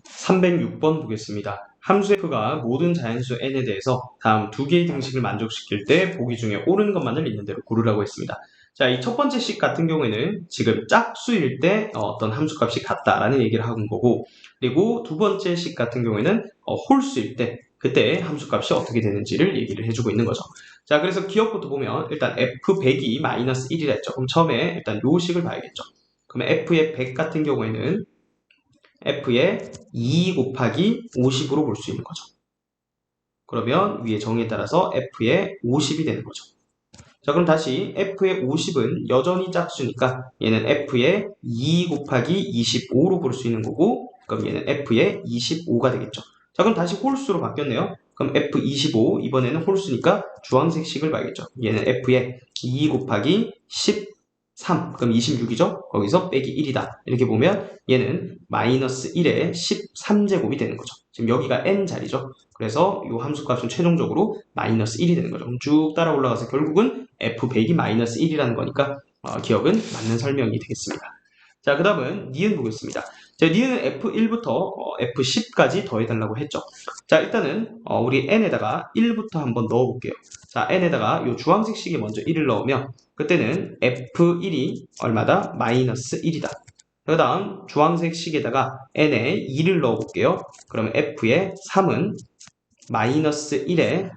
306번 보겠습니다. 함수 f가 모든 자연수 n에 대해서 다음 두 개의 등식을 만족시킬 때 보기 중에 옳은 것만을 있는 대로 고르라고 했습니다. 자, 이 첫 번째 식 같은 경우에는 지금 짝수일 때 어떤 함수값이 같다라는 얘기를 하고 있는 거고, 그리고 두 번째 식 같은 경우에는 홀수일 때 그때 함수값이 어떻게 되는지를 얘기를 해주고 있는 거죠. 자, 그래서 기억부터 보면 일단 f100이 마이너스 1이라 했죠. 그럼 처음에 일단 요 식을 봐야겠죠. 그러면 f의 100 같은 경우에는 f의 2 곱하기 50으로 볼 수 있는 거죠. 그러면 위에 정의에 따라서 f의 50이 되는 거죠. 자, 그럼 다시 f의 50은 여전히 짝수니까 얘는 f의 2 곱하기 25로 볼 수 있는 거고, 그럼 얘는 f의 25가 되겠죠. 자, 그럼 다시 홀수로 바뀌었네요. 그럼 f25 이번에는 홀수니까 주황색 식을 봐야겠죠. 얘는 f의 2 곱하기 13, 그럼 26이죠. 거기서 빼기 1이다. 이렇게 보면 얘는 마이너스 1의 13제곱이 되는 거죠. 지금 여기가 n 자리죠. 그래서 이 함수값은 최종적으로 마이너스 1이 되는 거죠. 그럼 쭉 따라 올라가서 결국은 f100이 마이너스 1이라는 거니까 기억은 맞는 설명이 되겠습니다. 자, 그 다음은 니은 보겠습니다. 자, 니은은 f1부터 f10까지 더해달라고 했죠. 자, 일단은 우리 n에다가 1부터 한번 넣어볼게요. 자, n에다가 이 주황색 식에 먼저 1을 넣으면 그때는 f1이 얼마다? 마이너스 1이다. 그 다음 주황색 식에다가 n에 2를 넣어볼게요. 그러면 f의 3은 마이너스 1의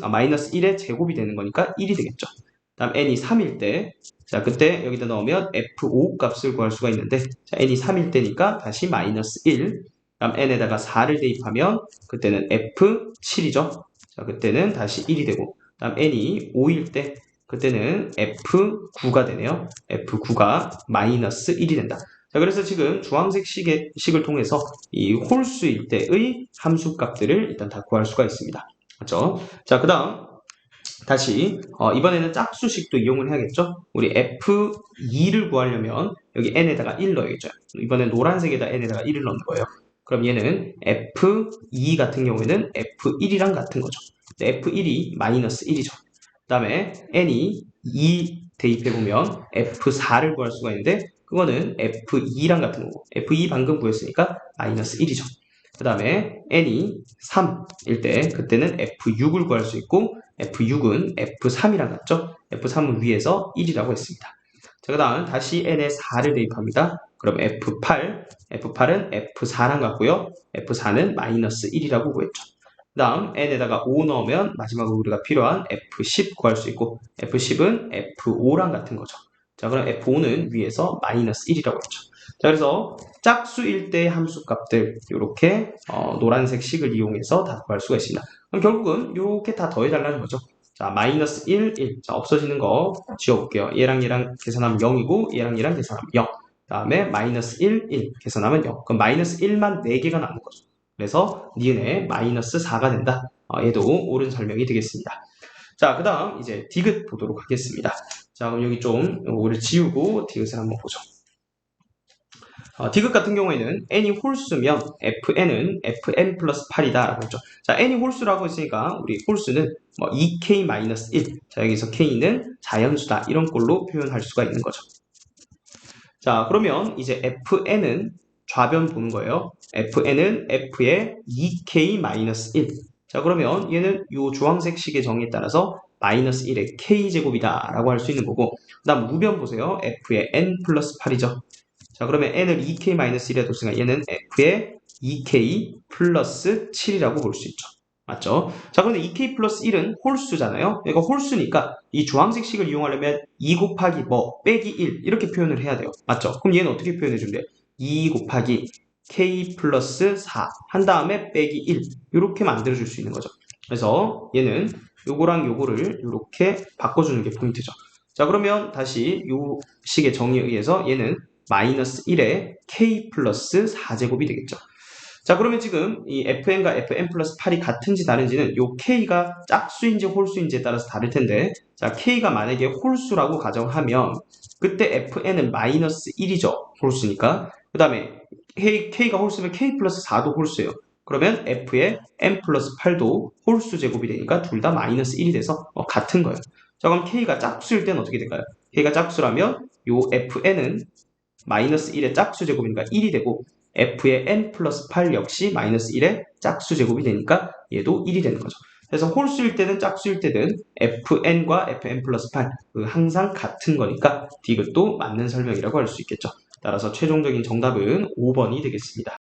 마이너스 1의 제곱이 되는 거니까 1이 되겠죠. 다음 n이 3일 때, 자, 그때 여기다 넣으면 f5 값을 구할 수가 있는데, 자, n이 3일 때니까 다시 마이너스 1. 다음 n에다가 4를 대입하면 그때는 f7이죠. 자, 그때는 다시 1이 되고, 다음 n이 5일 때, 그때는 f9가 되네요. f9가 마이너스 1이 된다. 자, 그래서 지금 주황색 식을 통해서 이 홀수일 때의 함수값들을 일단 다 구할 수가 있습니다. 맞죠? 자, 그 다음 다시 이번에는 짝수식도 이용을 해야겠죠? 우리 f2를 구하려면 여기 n에다가 1 넣어야겠죠? 이번엔 노란색에다 n에다가 1을 넣는 거예요. 그럼 얘는 f2 같은 경우에는 f1이랑 같은 거죠. f1이 마이너스 1이죠. 그 다음에 n이 2 대입해보면 f4를 구할 수가 있는데 그거는 f2랑 같은 거고 f2 방금 구했으니까 마이너스 1이죠. 그 다음에 n이 3일 때 그때는 f6을 구할 수 있고 f6은 f3이랑 같죠? f3은 위에서 1이라고 했습니다. 자, 그 다음 다시 n에 4를 대입합니다. 그럼 f8은 f4랑 같고요. f4는 마이너스 1이라고 구했죠. 그 다음 n에다가 5 넣으면 마지막으로 우리가 필요한 f10 구할 수 있고 f10은 f5랑 같은 거죠. 자, 그럼 f5는 위에서 마이너스 1이라고 했죠. 자, 그래서 짝수일 때 함수값들 이렇게 노란색 식을 이용해서 다 구할 수가 있습니다. 그럼 결국은 이렇게 다 더해달라는 거죠. 자, 마이너스 1, 1. 자, 없어지는 거 지워볼게요. 얘랑 얘랑 계산하면 0이고 얘랑 얘랑 계산하면 0. 다음에 마이너스 1, 1 계산하면 0. 그럼 마이너스 1만 4개가 남는 거죠. 그래서 니은에 마이너스 4가 된다. 얘도 옳은 설명이 되겠습니다. 자, 그 다음 이제 디귿 보도록 하겠습니다. 자, 그럼 여기 좀 오를 지우고 디귿을 한번 보죠. 디귿 같은 경우에는 n이 홀수면 fn은 fn 플러스 8이다 라고 했죠. 자, n이 홀수라고 했으니까 우리 홀수는 2k-1. 자, 여기서 k는 자연수다. 이런 걸로 표현할 수가 있는 거죠. 자, 그러면 이제 fn은 좌변 보는 거예요. fn은 f의 2k-1. 자, 그러면 얘는 이 주황색 식의 정의에 따라서 마이너스 1의 k제곱이다 라고 할 수 있는 거고, 그 다음 우변 보세요. f의 n 플러스 8이죠. 자, 그러면 n을 2k-1에 뒀으니까 얘는 f의 2k 플러스 7이라고 볼 수 있죠. 맞죠? 자, 그런데 2k 플러스 1은 홀수잖아요. 이거 홀수니까 이 주황색 식을 이용하려면 2 곱하기 빼기 1 이렇게 표현을 해야 돼요. 맞죠? 그럼 얘는 어떻게 표현해 주면 돼요? 2 곱하기 k 플러스 4 한 다음에 빼기 1 이렇게 만들어 줄 수 있는 거죠. 그래서 얘는 요거랑 요거를 이렇게 바꿔주는 게 포인트죠. 자, 그러면 다시 요 식의 정의에 의해서 얘는 마이너스 1에 k 플러스 4제곱이 되겠죠. 자, 그러면 지금 이 fn과 fn 플러스 8이 같은지 다른지는 요 k가 짝수인지 홀수인지에 따라서 다를 텐데, 자, k가 만약에 홀수라고 가정하면 그때 fn은 마이너스 1이죠. 홀수니까. 그 다음에 k가 홀수면 k 플러스 4도 홀수예요. 그러면 f의 n 플러스 8도 홀수 제곱이 되니까 둘 다 마이너스 1이 돼서 같은 거예요. 자, 그럼 k가 짝수일 때는 어떻게 될까요? k가 짝수라면 요 fn은 마이너스 1의 짝수 제곱이니까 1이 되고, f의 n 플러스 8 역시 마이너스 1의 짝수 제곱이 되니까 얘도 1이 되는 거죠. 그래서 홀수일 때든 짝수일 때든 fn과 fn 플러스 8 항상 같은 거니까 디귿도 맞는 설명이라고 할 수 있겠죠. 따라서 최종적인 정답은 5번이 되겠습니다.